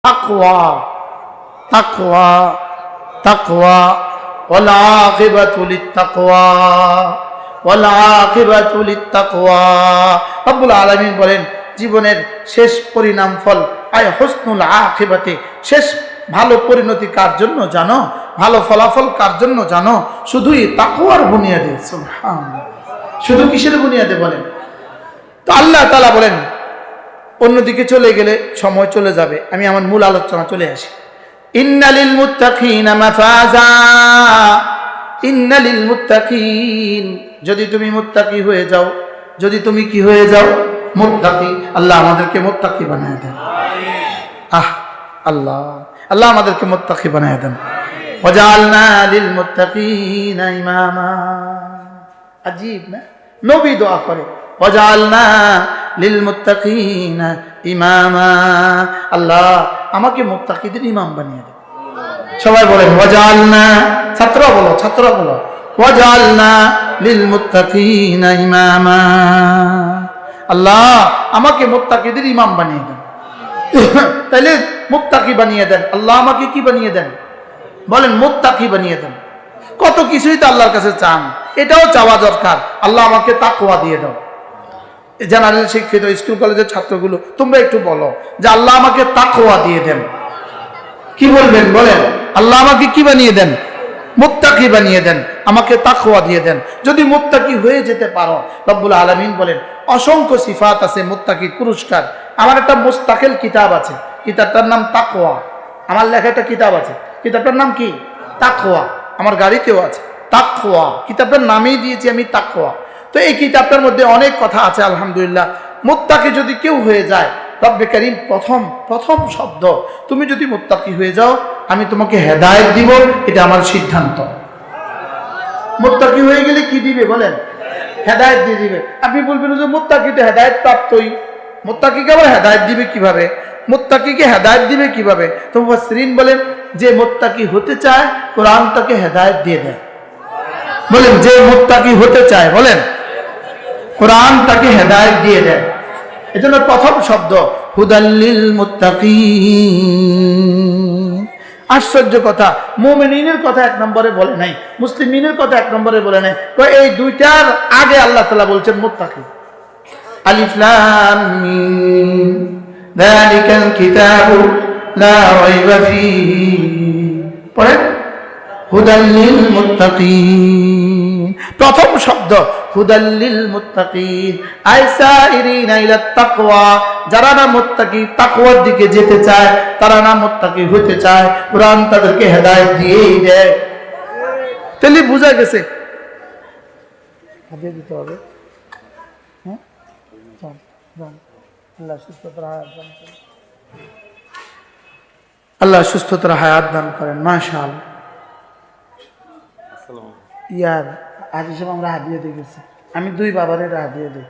তাকওয়া তাকওয়া তাকওয়া ওয়াল আকিবাতু লিত্তাকওয়া ওয়াল আকিবাতু লিত্তাকওয়া। রব্বুল আলামিন বলেন জীবনের শেষ পরিণাম ফল আয় হুসনুল আকিবাতে, শেষ ভালো পরিণতি কার জন্য জানো, ভালো ফলাফল কার জন্য জানো? শুধুই তাকওয়ার বুনিয়াদে। সুবহানাল্লাহ। শুধু কিসের বুনিয়াদে বলেন? তো আল্লাহ তাআলা বলেন, অন্যদিকে চলে গেলে সময় চলে যাবে, আমি আমার মূল আলোচনা চলে আসি। ইন্নালিল মুত্তাকিনা মাফাজা, ইন্নালিল মুত্তাকিন, যদি তুমি মুত্তাকি হয়ে যাও, যদি তুমি কি হয়ে যাও? মুত্তাকি। আল্লাহ আমাদেরকে মুত্তাকি বানায় দেন। আল্লাহ আল্লাহ আমাদেরকে মুত্তাকি বানায় দেন। ওয়াজআলনা লিল মুত্তাকিনা ইমামা। আজীব না? নবী দোয়া করে ওয়াজআলনা লিল মুত্তাকিনা ইমামা, আল্লাহ আমাকে মুত্তাকিদের ইমাম বানিয়ে দেন। সবাই বলেন ওয়াজআলনা, ছাত্ররা বলো ওয়াজআলনা লিল মুত্তাকিনা ইমামা, আল্লাহ আমাকে মুত্তাকিদের ইমাম বানিয়ে দেন। তাইলে মুত্তাকি বানিয়ে দেন, আল্লাহ আমাকে কি বানিয়ে দেন? বলেন মুত্তাকি বানিয়ে দেন। কত কিছুই তো আল্লাহর কাছে চান, এটাও চাওয়া দরকার, আল্লাহ আমাকে তাকওয়া দিয়ে দাও। জেনারেল শিক্ষিত স্কুল কলেজের ছাত্রগুলো তোমরা একটু বলো যে আল্লাহ আমাকে তাকওয়া দিয়ে দেন। কি বলবেন? বলেন আল্লাহ আমাকে কি বানিয়ে দেন? মুত্তাকি বানিয়ে দেন, আমাকে তাকওয়া দিয়ে দেন। যদি মুত্তাকি হয়ে যেতে পারো, রব্বুল আলামিন বলেন অসংখ্য সিফাত আছে মুত্তাকির পুরস্কার। আমার একটা মুস্তাকিল কিতাব আছে, কিতাবটার নাম তাকওয়া। আমার লেখা একটা কিতাব আছে, কিতাবটার নাম কি? তাকওয়া। আমার গাড়িতেও আছে তাকওয়া, কিতাবটার নামেই দিয়েছি আমি তাকওয়া। তো এই কিতাবটার মধ্যে অনেক কথা আছে আলহামদুলিল্লাহ। মুত্তাকি যদি কেউ হয়ে যায়, রব্বে কারীম প্রথম শব্দ, তুমি যদি মুত্তাকি হয়ে যাও আমি তোমাকে হেদায়েত দিব, এটা আমার সিদ্ধান্ত। মুত্তাকি হয়ে গেলে কি দিবে বলেন? হেদায়েত দিয়ে দিবে। আপনি বলবেন যে মুত্তাকি তো হেদায়েত প্রাপ্তই, মুত্তাকিকে আবার হেদায়েত দিবে কিভাবে? মুত্তাকিকে হেদায়েত দিবে কিভাবে? তো মুফাসসিরিন বলেন যে মুত্তাকি হতে চায় কোরআন তাকে হেদায়েত দিয়ে দেয়। বলেন যে মুত্তাকি হতে চায়, বলেন কোরআন তাকে হেদায়েত দিয়ে দেয়। এজন্য প্রথম শব্দ হুদাল্লিল মুত্তাকিন। আশ্চর্য কথা, মুমিনিনের কথা এক নম্বরে বলে নাই, মুসলিমিনের কথা এক নম্বরে বলে নাই, তো এই দুইটার আগে আল্লাহ তাআলা বলছেন মুত্তাকি। আলিফ লাম মিম যালিকাল কিতাবু লা রাইবা ফীহি, পড়েন হুদাল্লিল মুত্তাকিন। প্রথম শব্দ হুদাল্লিল মুত্তাকিন, আইসাইরিনা ইলাত তাকওয়া, যারা না মুত্তাকি তাকওয়ার দিকে যেতে চায়, তারা না মুত্তাকি হতে চায়, কুরআন তাদেরকে হেদায়েত দিয়েই দেয়। তাহলে বুঝা গেছে হাদিয়া দিতে হবে। হ্যাঁ, আল্লাহ সুস্থতার হায়াত দান করেন। মাশাআল্লাহ। ইয়ার আজ হিসেবে আমরা হাদিয়া দিয়ে গেছি, আমি দুই বাবারে হাদিয়া দিই।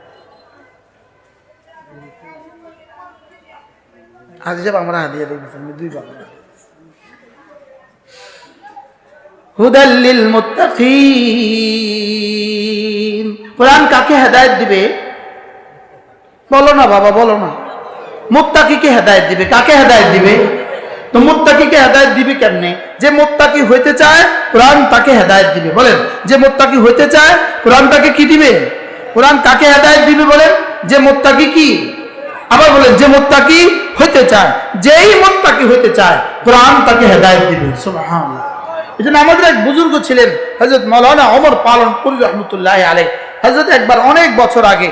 আজ হিসেবে আমরা হাদিয়া দিয়ে গেছি, আমি দুই বাবা। হুদাল্লিল মুত্তাকিন, কোরআন কাকে হেদায়েত দিবে? বলো না বাবা, বলো না। মুত্তাকিকে হেদায়েত দিবে। কাকে হেদায়েত দিবে? তো মুত্তাকিকে হেদায়েত দিবে কেমনে? যে মুত্তাকি হইতে চায় কোরআন তাকে হেদায়েত দিবে। বলেন যে মুত্তাকি হইতে চায় কোরআন তাকে কি দিবে? কোরআন কাকে হেদায়েত দিবে? বলেন যে মুত্তাকি কি? আবার বলেন যে মুত্তাকি হইতে চায়, যেই মুত্তাকি হইতে চায় কোরআন তাকে হেদায়েত দিবে। সুবহানাল্লাহ। এজন্য আমাদের এক বুজুর্গ ছিলেন হযরত মাওলানা ওমর পালনপুরি রাহমাতুল্লাহি আলাইহি। হযরত একবার অনেক বছর আগে,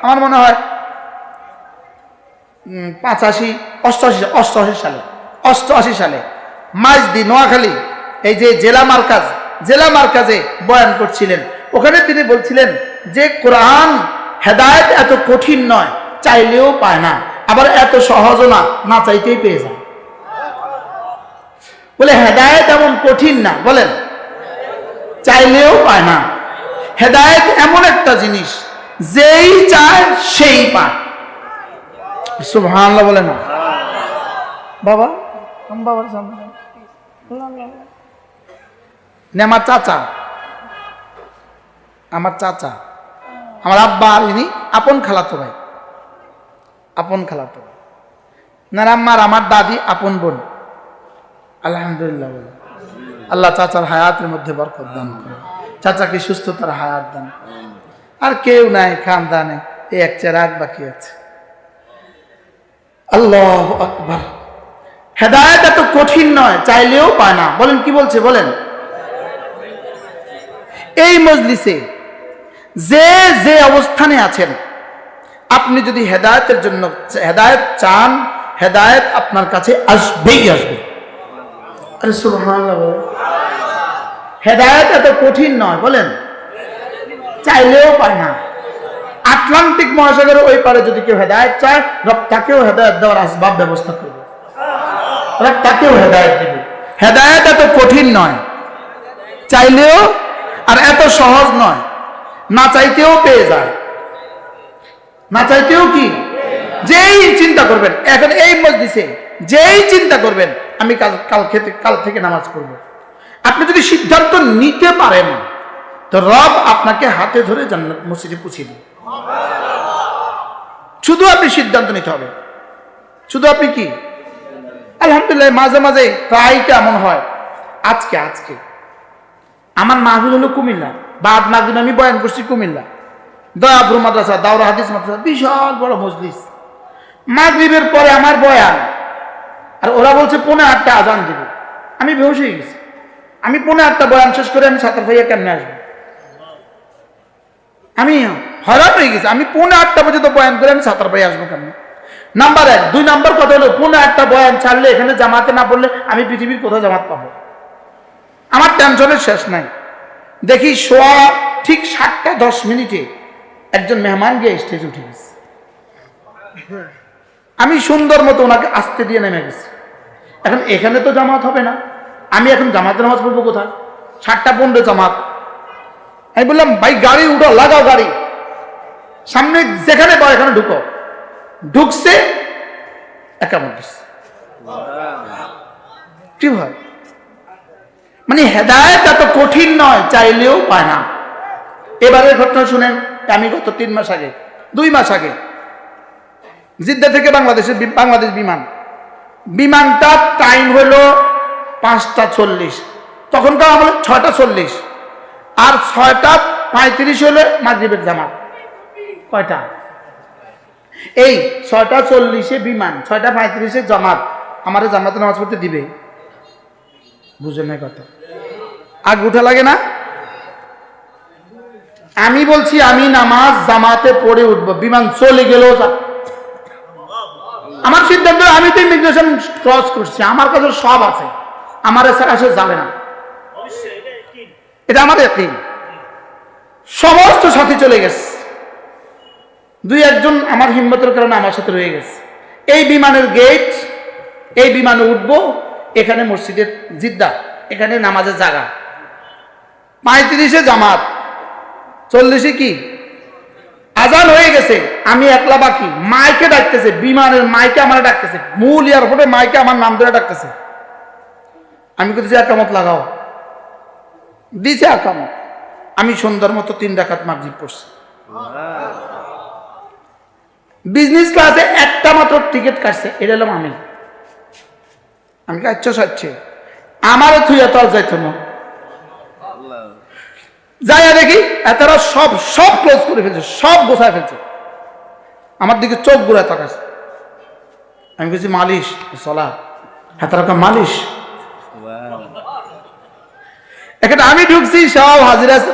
আমার মনে হয় 88 সালে মাইজদি নোয়াখালী, এই যে জেলা মার্কাজে বয়ান করছিলেন। ওখানে তিনি বলছিলেন যে কোরআন হেদায়েত এত কঠিন নয়, চাইলেও পায় না, আবার এত সহজও না, না চাইতেই পেয়ে যায়। বলে হেদায়েত এমন কঠিন না, বলেন চাইলেও পায় না। হেদায়েত এমন একটা জিনিস যেই চায় সেই পায়। সুবহানাল্লাহ বলে না বাবা? বাবার সামনে আমার চাচা, আমার আব্বা, ইনি আপন খালাতো ভাই। না আম্মার আমার দাদি আপন বোন। আলহামদুলিল্লাহ বলে আল্লাহ চাচার হায়াতের মধ্যে বরকত দান করে, চাচাকে সুস্থতার হায়াত দান করে। আর কেউ নাই খানদানে, এই এক চেরাগ বাকি আছে। আল্লাহু আকবার। হেদায়েত এত কঠিন নয়, চাইলেও পায় না। বলেন কি বলছে বলেন। এই মজলিসে যে যে অবস্থানে আছেন, আপনি যদি হেদায়েতের জন্য হেদায়েত চান, হেদায়েত আপনার কাছে আসবেই আসবে। আরে সুবহানাল্লাহ। হেদায়েত এত কঠিন নয়, বলেন চাইলেও পায় না। আটলান্টিক মহাসাগরের ওই পারে যদি কেউ হেদায়েত চায়, রব তাকেও হেদায়েত দেওয়ার আসবাব ব্যবস্থা করবে, রব তাকেও হেদায়েত দেবে। হেদায়েত এত কঠিন নয়, চাইলেও, আর এত সহজ নয়, না চাইতেও পেয়ে যায়, না চাইতেও কি। যেই চিন্তা করবেন এখন এই মজলিসে, যেই চিন্তা করবেন আমি কাল থেকে নামাজ পড়ব, আপনি যদি সিদ্ধান্ত নিতে পারেন তো রব আপনাকে হাতে ধরে জান্নাত মসজিদে পৌঁছে দিবে। শুধু আপনি সিদ্ধান্ত নিতে হবে, শুধু আপনি কি। আলহামদুলিল্লাহ মাঝে মাঝে প্রায়টা এমন হয়। আজকে আমার মাহফিল হলো কুমিল্লা, বাদ মাগরিব আমি বয়ান করছি কুমিল্লা, দয়াপুর মাদ্রাসা, দাওরা হাদিস মাদ্রাসা, বিশাল বড় মজলিস। মাগরিবের পরে আমার বয়ান, আর ওরা বলছে 8:45 আজান দিবে। আমি বেহুশ হয়ে গেছি। আমি 8:45 বয়ান শেষ করে আমি ছাত্র ভাইয়া কেমনে আসবো? আমি হয়রান হয়ে গেছি। আমি 8:45 পর্যন্ত বয়ান করে আমি ছাত্র ভাইয়া আসবো কেমনে? নাম্বার 1। 2 নাম্বার কথা হলো 8:45 বয়ান ছাড়লে এখানে জামাতে না পড়লে আমি পৃথিবীর কোথাও জামাত পাবো? আমার টেনশনের শেষ নাই। দেখি সোয়া ঠিক 7:10 একজন মেহমান গিয়ে স্টেজে উঠে গেছে। আমি সুন্দর মতো ওনাকে আসতে দিয়ে নেমে গেছি। এখন এখানে তো জামাত হবে না, আমি এখন জামাতের নামাজ পড়বো কোথায়? 7:15 জামাত। আমি বললাম ভাই গাড়ি উঠো, লাগাও গাড়ি, সামনে যেখানে পাও এখানে ঢুকো। ঢুকছে, একামত দিচ্ছে। কি হয়? মানে হেদায়েত এত কঠিন নয়, চাইলেও পায় না। এবারের ঘটনা শুনেন। আমি গত 3 মাস আগে, 2 মাস আগে জিদ্দা থেকে বাংলাদেশ বিমানটা টাইম হলো 5:40, তখনকার আমাদের 6:40, আর 6:35 হলে মাগরিবের জামাত। কয়টা? এই 6:40 বিমান, 6:35 জামাত। আমার জামাতে নামাজ পড়তে দিবে? বুঝেন না কথা। আগ উঠা লাগে না? আমি বলছি আমি নামাজ জামাতে পড়ে উঠবো, বিমান চলে গেল। আমার সিদ্ধান্ত, আমি তো ইমিগ্রেশন ক্রস করছি, আমার কাছে সব আছে, আমার ছাড়া সে যাবে না, এটা আমার একদিন। সমস্ত সাথী চলে গেছে, 2-1 আমার হিম্মতের কারণে আমার সাথে রয়ে গেছে। এই বিমানের গেট, এই বিমানে উঠবো, এখানে মসজিদের জিদ্দা, এখানে নামাজের জায়গা। 35 জামাত, 40 কি আজান হয়ে গেছে। আমি একলা বাকি। মাইকে ডাকতেছে, বিমানের মাইকে আমার ডাকতেছে, মূল এয়ারপোর্টে মাইকে আমার নাম ধরে ডাকতেছে। আমি বলতেছি একামত লাগাও, দিছে একামত। আমি সুন্দর মতো 3 রাকাত মাগরিব পড়ছি। বিজনেস ক্লাসে একটা মাত্র টিকিট কাটছে, এটা হলাম আমি। আচ্ছা সাচ্ছে আমারও থুইয়া তো আর যাইতো না। যাইয়া দেখি এতারা সব ক্লোজ করে ফেলছে, সব গোছায় ফেলছে। আমার দিকে চোখ ঘুরায় তাকাচ্ছে। আমি বলছি মালিশ সলা, এতারা মালিশ। এখানে আমি ঢুকছি, সব হাজির আছে,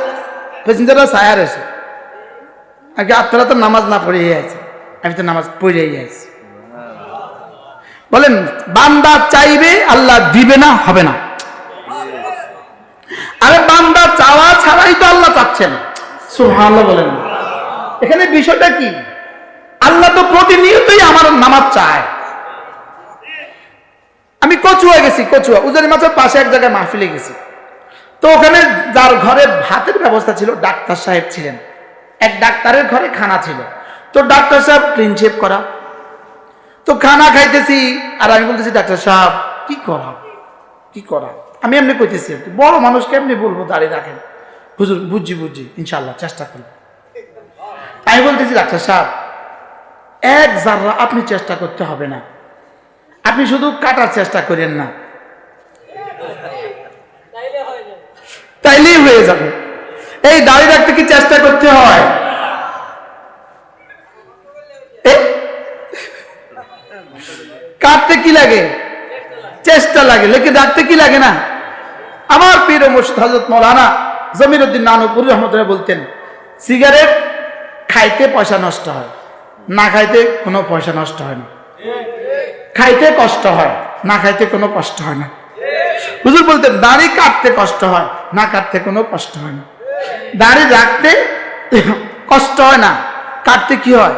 প্যাসেঞ্জাররা সায়ার আছে। আগে আপনারা তো নামাজ না পড়ে আছে, আমি তো নামাজ পড়ে আছি। বলেন বান্দা চাইবে, আল্লাহ দিবে না, হবে না। আরে বান্দা চাওয়া ছাড়াই তো আল্লাহ চাচ্ছেন। সুবহানাল্লাহ বলেন। এখানে বিষয়টা কি? আল্লাহ তো প্রতিনিয়তই আমার নামাজ চায়। আমি কচুয়া গেছি, কচুয়া উজানি মাছের পাশে এক জায়গায় মাহফিলে গেছি। তো ওখানে যার ঘরে ভাতের ব্যবস্থা ছিল, ডাক্তার সাহেব ছিলেন। এক ডাক্তারের ঘরে খানা ছিল। তো ডাক্তার সাহেব ক্লিন শেভ করা, তো খানা খাইতেছি। আর আমি বলতেছি ডাক্তার সাহেব কি করা আমি এমনি কইতেছি, বড় মানুষ কেমনি বলবো দাঁড়িয়ে রাখেন। হুজুর বুঝছি ইনশাল্লাহ চেষ্টা করব। আমি বলতেছি ডাক্তার সাহেব, 1 জাররা আপনি চেষ্টা করতে হবে না, আপনি শুধু কাটার চেষ্টা করেন না, তাইলেই হয়ে যাবে। এই দাড়ি রাখতে কি চেষ্টা করতে হয়? কাটতে কি লাগে? চেষ্টা লাগে। লেকিন রাখতে কি লাগে না? আমার পীর ও মুর্শিদ হযরত মাওলানা জমিরউদ্দিন নানুপুরি রহমতুল্লাহ বলতেন, সিগারেট খাইতে পয়সা নষ্ট হয়, না খাইতে কোনো পয়সা নষ্ট হয় না। খাইতে কষ্ট হয়, না খাইতে কোনো কষ্ট হয় না। হুজুর বলতেন দাড়ি কাটতে কষ্ট হয়, না কাটতে কোনো কষ্ট হয় না। দাড়ি রাখতে কষ্ট হয় না, কাটতে কি হয়?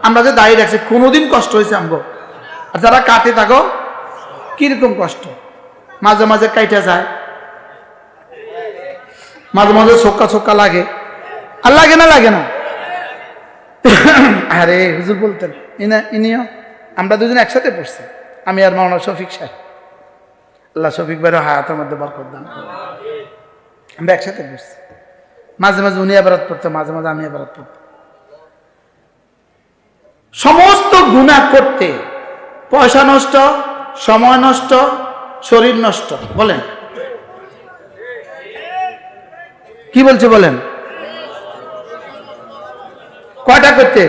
আমরা যে দাড়ি রাখছি কোনোদিন কষ্ট হয়েছে আমগো? আর যারা কাটে থাকো কিরকম কষ্ট? মাঝে মাঝে কাইটা যায়, মাঝে মাঝে ছোক্কা ছোক্কা লাগে, আর লাগে না? লাগে না? আরে হুজুর বলতেন ইনিও আমরা দুজন একসাথে পড়ছি, আমি আর মাওলানা শফিক সাহেব, আল্লাহ শফিক ভাইয়ের হায়াতের মধ্যে বরকত দান করুন। আমরা একসাথে পড়ছি, মাঝে মাঝে উনি ইবাদত পড়তেন, মাঝে মাঝে আমি ইবাদত পড়তাম। সমস্ত গুনাহ করতে পয়সা নষ্ট, সময় নষ্ট, শরীর নষ্ট। বলেন কি বলছে? বলেন কয়টা করতে?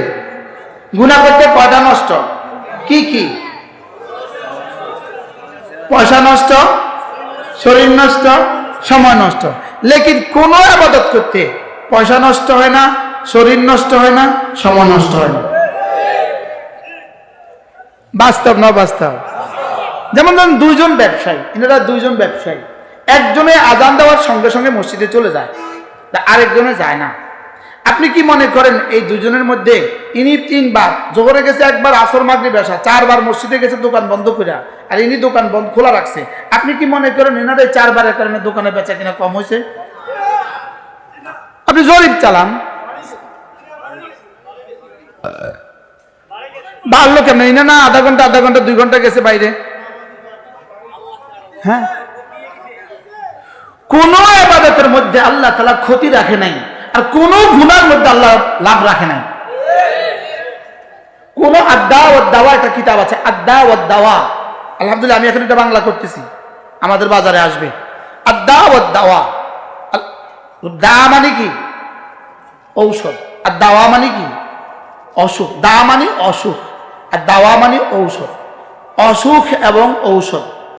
গুনাহ করতে কয়টা নষ্ট? কি কি? পয়সা নষ্ট, শরীর নষ্ট, সময় নষ্ট। লেকিন কোন ইবাদত করতে পয়সা নষ্ট হয় না, শরীর নষ্ট হয় না, সময় নষ্ট হয় না। বাস্তব না বাস্তব? যেমন ধরুন দুইজন ব্যবসায়ী, এনারা দুইজন ব্যবসায়ী, একজনে আজান দেওয়ার সঙ্গে সঙ্গে মসজিদে চলে যায়, আরেকজনে যায় না। আপনি কি মনে করেন এই দুজনের মধ্যে ইনি 3 বার জোহরে গেছে, একবার আসর মাগরিব এশা, 4 বার মসজিদে গেছে দোকান বন্ধ করে, আর ইনি দোকান বন্ধ খোলা রাখছে, আপনি কি মনে করেন এনার এই 4 বারের কারণে দোকানে বেচা কিনা কম হয়েছে? আপনি জরিপ চালান, বাড়লো কেন? ইনা না আধা ঘন্টা 2 ঘন্টা গেছে বাইরে। হ্যাঁ, কোন ইবাদতের মধ্যে আল্লাহ তাআলা ক্ষতি রাখে নাই, আর কোন গুনার মধ্যে আল্লাহ লাভ রাখে নাই। কোন আদ্দা ও দাওয়া, একটা কিতাব আছে আদ্দা ও দাওয়া, আলহামদুলিল্লাহ আমি এখন এটা বাংলা করতেছি, আমাদের বাজারে আসবে। আদ্দা ও দাওয়া, দা মানে কি? ঔষধ। আর দাওয়া মানে কি? অসুখ। দা মানে অসুখ, আর দাওয়া মানে ঔষধ। অসুখ এবং ঔষধ